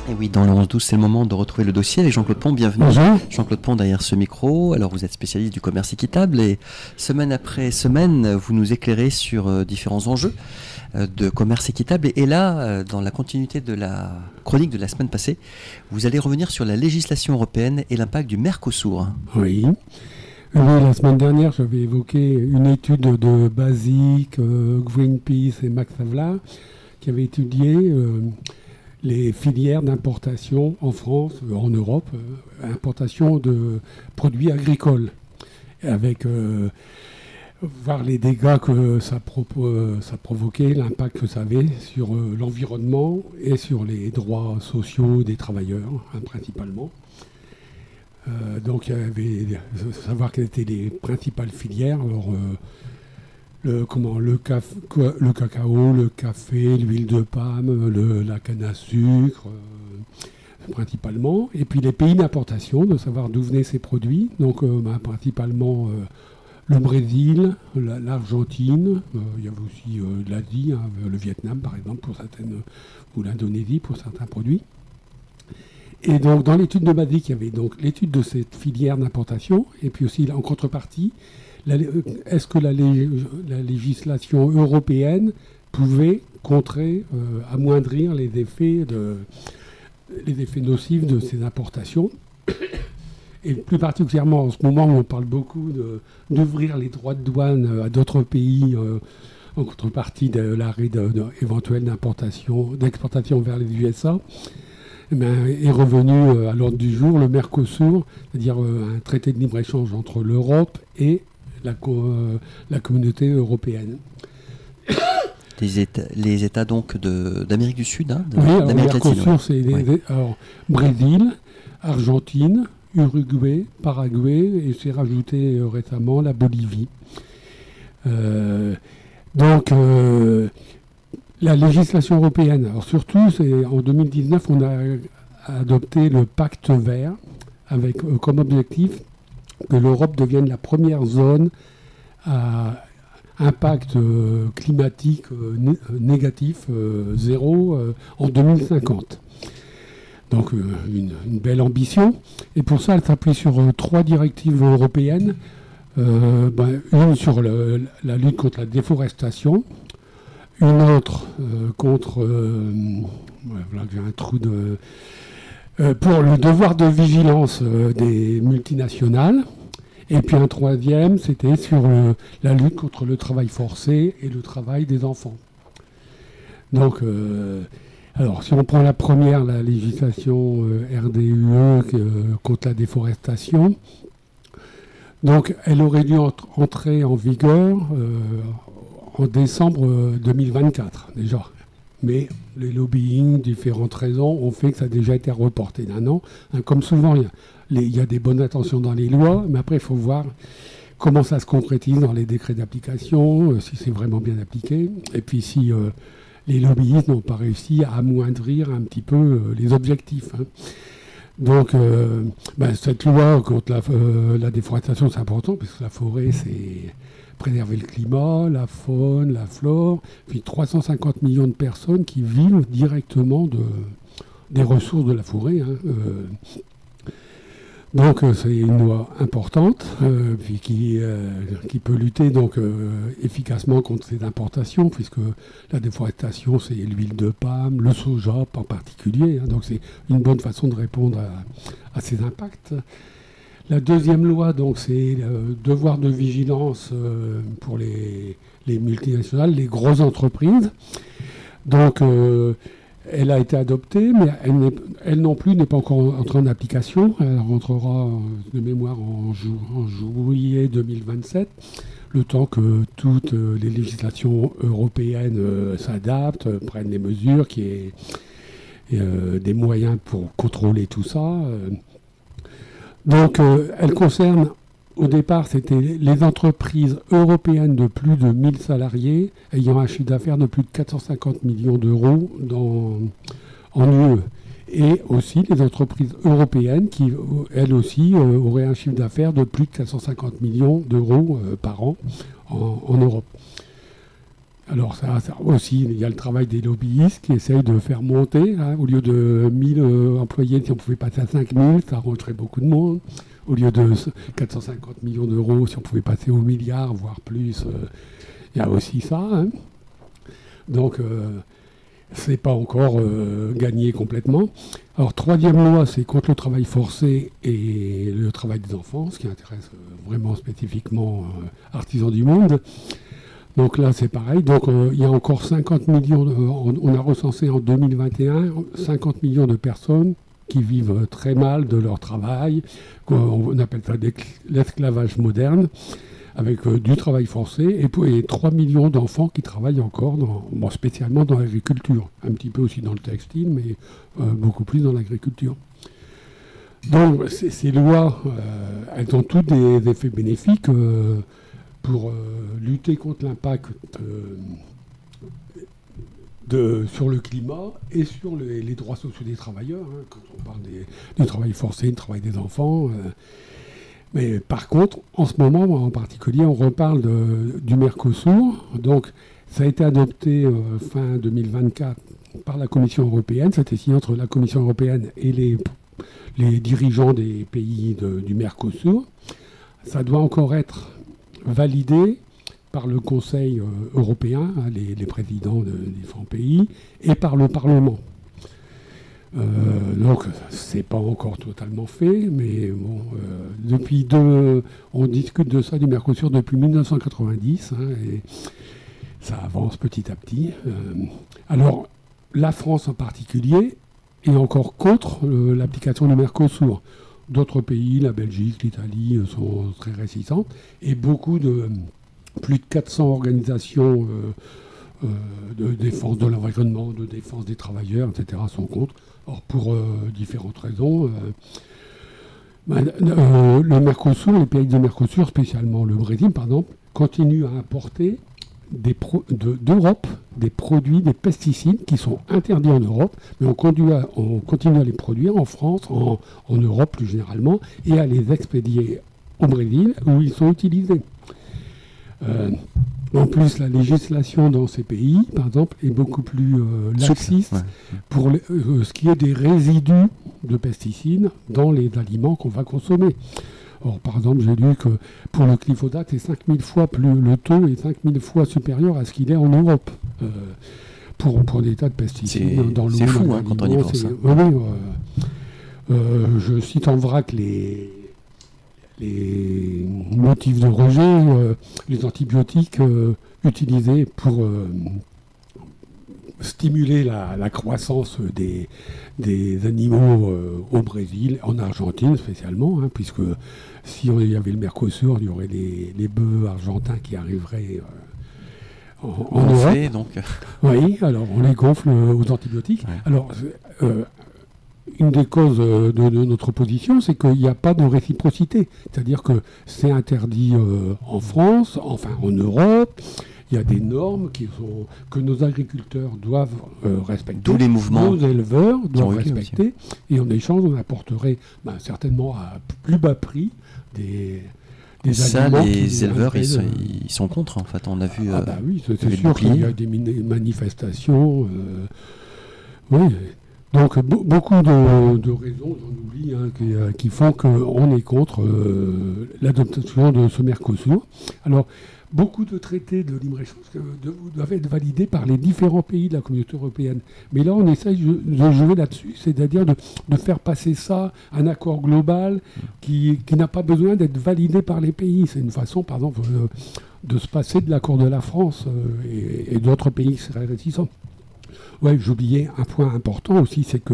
Et oui, dans le 11-12, c'est le moment de retrouver le dossier avec Jean-Claude Pont. Bienvenue. Bonjour. Jean-Claude Pont derrière ce micro. Alors, vous êtes spécialiste du commerce équitable et semaine après semaine, vous nous éclairez sur différents enjeux de commerce équitable. Et là, dans la continuité de la chronique de la semaine passée, vous allez revenir sur la législation européenne et l'impact du Mercosur. Oui. Oui, la semaine dernière, j'avais évoqué une étude de Basic, Greenpeace et Max Havelaar qui avait étudié les filières d'importation en France, en Europe, importation de produits agricoles, avec voir les dégâts que ça provoquait, l'impact que ça avait sur l'environnement et sur les droits sociaux des travailleurs, principalement. Donc il y avait savoir quelles étaient les principales filières. Alors, le cacao, le café, l'huile de palme, la canne à sucre, principalement. Et puis les pays d'importation, de savoir d'où venaient ces produits. Donc principalement le Brésil, l'Argentine, il y avait aussi l'Asie, le Vietnam par exemple, pour certaines, ou l'Indonésie pour certains produits. Et donc dans l'étude de Basic, il y avait donc l'étude de cette filière d'importation, et puis aussi en contrepartie, est-ce que la législation européenne pouvait contrer, amoindrir les effets nocifs de ces importations. Et plus particulièrement en ce moment où on parle beaucoup d'ouvrir les droits de douane à d'autres pays en contrepartie de l'arrêt éventuel d'exportation vers les USA, est revenu à l'ordre du jour le Mercosur, c'est-à-dire un traité de libre-échange entre l'Europe et la communauté européenne. Les États donc d'Amérique du Sud, oui, alors d'Amérique latine. Mercosur, c'est Brésil, Argentine, Uruguay, Paraguay, et c'est rajouté récemment la Bolivie. La législation européenne, alors surtout, en 2019, on a adopté le pacte vert avec comme objectif que l'Europe devienne la première zone à impact climatique négatif zéro en 2050. Donc une belle ambition. Et pour ça, elle s'appuie sur 3 directives européennes. Une sur la lutte contre la déforestation, une autre contre... voilà, j'ai un trou de... pour le devoir de vigilance des multinationales. Et puis un troisième, c'était sur la lutte contre le travail forcé et le travail des enfants. Donc, alors si on prend la première, la législation RDUE contre la déforestation, donc elle aurait dû entrer en vigueur en décembre 2024 déjà. Mais les lobbying, différentes raisons, ont fait que ça a déjà été reporté d'un an. Comme souvent, il y a des bonnes intentions dans les lois, mais après, il faut voir comment ça se concrétise dans les décrets d'application, si c'est vraiment bien appliqué, et puis si les lobbyistes n'ont pas réussi à amoindrir un petit peu les objectifs. Donc, cette loi contre la déforestation, c'est important, parce que la forêt, c'est préserver le climat, la faune, la flore, puis 350 millions de personnes qui vivent directement des ressources de la forêt. Donc c'est une loi importante puis qui peut lutter donc efficacement contre ces importations, puisque la déforestation, c'est l'huile de palme, le soja en particulier. Donc c'est une bonne façon de répondre à ces impacts. La deuxième loi, donc, c'est le devoir de vigilance pour les multinationales, les grosses entreprises. Donc, elle a été adoptée, mais elle non plus n'est pas encore entrée en application. Elle rentrera de mémoire en juillet 2027, le temps que toutes les législations européennes s'adaptent, prennent les mesures, qu'il y ait des moyens pour contrôler tout ça. Donc, elle concerne, au départ, c'était les entreprises européennes de plus de 1000 salariés ayant un chiffre d'affaires de plus de 450 millions d'euros en UE. Et aussi les entreprises européennes qui, elles aussi, auraient un chiffre d'affaires de plus de 450 millions d'euros par an en Europe. Alors ça aussi, il y a le travail des lobbyistes qui essayent de faire monter, hein, au lieu de 1000 employés, si on pouvait passer à 5000, ça arrangerait beaucoup de monde. Au lieu de 450 millions d'euros, si on pouvait passer au milliard, voire plus, il y a aussi ça. Hein. Donc, c'est pas encore gagné complètement. Alors, troisième loi, c'est contre le travail forcé et le travail des enfants, ce qui intéresse vraiment spécifiquement Artisans du Monde. Donc là, c'est pareil. Donc, il y a encore 50 millions, on a recensé en 2021 50 millions de personnes qui vivent très mal de leur travail. On appelle ça l'esclavage moderne, avec du travail forcé, et 3 millions d'enfants qui travaillent encore, spécialement dans l'agriculture. Un petit peu aussi dans le textile, mais beaucoup plus dans l'agriculture. Donc ces lois, elles ont toutes des effets bénéfiques pour lutter contre l'impact sur le climat et sur les droits sociaux des travailleurs, hein, quand on parle du travail forcé, du travail des enfants. Mais par contre, en ce moment, en particulier, on reparle du Mercosur. Donc, ça a été adopté fin 2024 par la Commission européenne. C'était signé entre la Commission européenne et les dirigeants des pays du Mercosur. Ça doit encore être validé par le Conseil européen, hein, les présidents des différents pays, et par le Parlement. Donc, c'est pas encore totalement fait, mais bon, on discute de ça, du Mercosur, depuis 1990, hein, et ça avance petit à petit. Alors, la France en particulier est encore contre l'application du Mercosur. D'autres pays, la Belgique, l'Italie, sont très réticentes, et plus de 400 organisations de défense de l'environnement, de défense des travailleurs, etc., sont contre. Or, pour différentes raisons, le Mercosur, les pays du Mercosur, spécialement le Brésil, par exemple, continuent à importer d'Europe des produits, des pesticides qui sont interdits en Europe, mais on continue à les produire en France, en Europe plus généralement, et à les expédier au Brésil où ils sont utilisés. En plus, la législation dans ces pays, par exemple, est beaucoup plus laxiste pour ce qui est des résidus de pesticides dans les aliments qu'on va consommer. Or, par exemple, j'ai lu que pour le glyphosate, c'est 5000 fois plus, le taux est 5000 fois supérieur à ce qu'il est en Europe. Pour des tas de pesticides dans l'eau. C'est fou quand on y pense. Je cite en vrac les motifs de rejet, les antibiotiques utilisés pour stimuler la croissance des animaux au Brésil, en Argentine spécialement, hein, puisque si il y avait le Mercosur, il y aurait les bœufs argentins qui arriveraient en Europe. Donc. Oui, alors on les gonfle aux antibiotiques. Ouais. Alors, une des causes de notre position, c'est qu'il n'y a pas de réciprocité. C'est-à-dire que c'est interdit en France, enfin en Europe. Il y a des normes que nos agriculteurs doivent respecter. Tous les mouvements. Nos éleveurs doivent respecter. Et en échange, on apporterait certainement à plus bas prix des aliments. Les éleveurs, ils sont contre, en fait. On a vu. Oui, c'est sûr qu'il y a des manifestations. Oui. Donc, beaucoup de raisons, j'en oublie, hein, qui font qu'on est contre l'adoption de ce Mercosur. Alors, beaucoup de traités de libre-échange doivent être validés par les différents pays de la communauté européenne. Mais là, on essaye de jouer là-dessus, c'est-à-dire de faire passer ça, un accord global qui n'a pas besoin d'être validé par les pays. C'est une façon, par exemple, de se passer de l'accord de la France et d'autres pays qui seraient réticents. Oui, j'oubliais un point important aussi, c'est que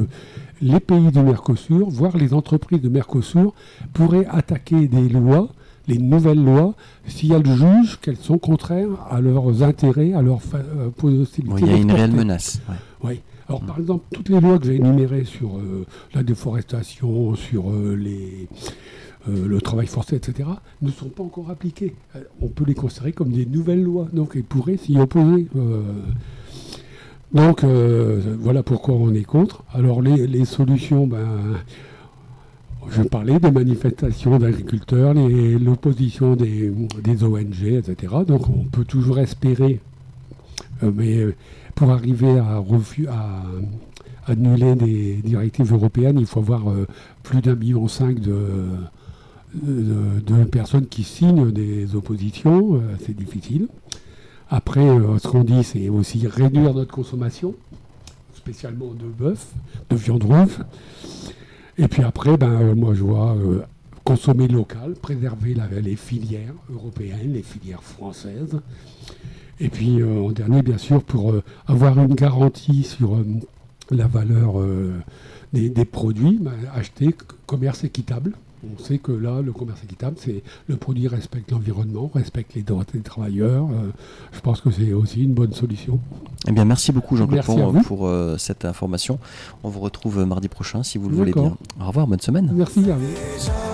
les pays du Mercosur, voire les entreprises de Mercosur, pourraient attaquer des lois, les nouvelles lois, si elles jugent qu'elles sont contraires à leurs intérêts, à leurs possibilités. Il y a une réelle menace. Oui. Alors, par exemple, toutes les lois que j'ai énumérées sur la déforestation, sur le travail forcé, etc., ne sont pas encore appliquées. On peut les considérer comme des nouvelles lois, donc elles pourraient s'y opposer. Donc, voilà pourquoi on est contre. Alors, les solutions, je parlais des manifestations d'agriculteurs, l'opposition des ONG, etc. Donc, on peut toujours espérer Mais pour arriver à annuler des directives européennes, il faut avoir plus d'1,5 million de personnes qui signent des oppositions. C'est difficile. Après, ce qu'on dit, c'est aussi réduire notre consommation, spécialement de bœuf, de viande rouge. Et puis après, moi je vois consommer local, préserver les filières européennes, les filières françaises. Et puis en dernier, bien sûr, pour avoir une garantie sur la valeur des produits, acheter commerce équitable. On sait que là, le commerce équitable, c'est le produit respecte l'environnement, respecte les droits des travailleurs. Je pense que c'est aussi une bonne solution. Eh bien, merci beaucoup Jean-Claude Pont pour cette information. On vous retrouve mardi prochain si vous le voulez bien. Au revoir, bonne semaine. Merci à vous.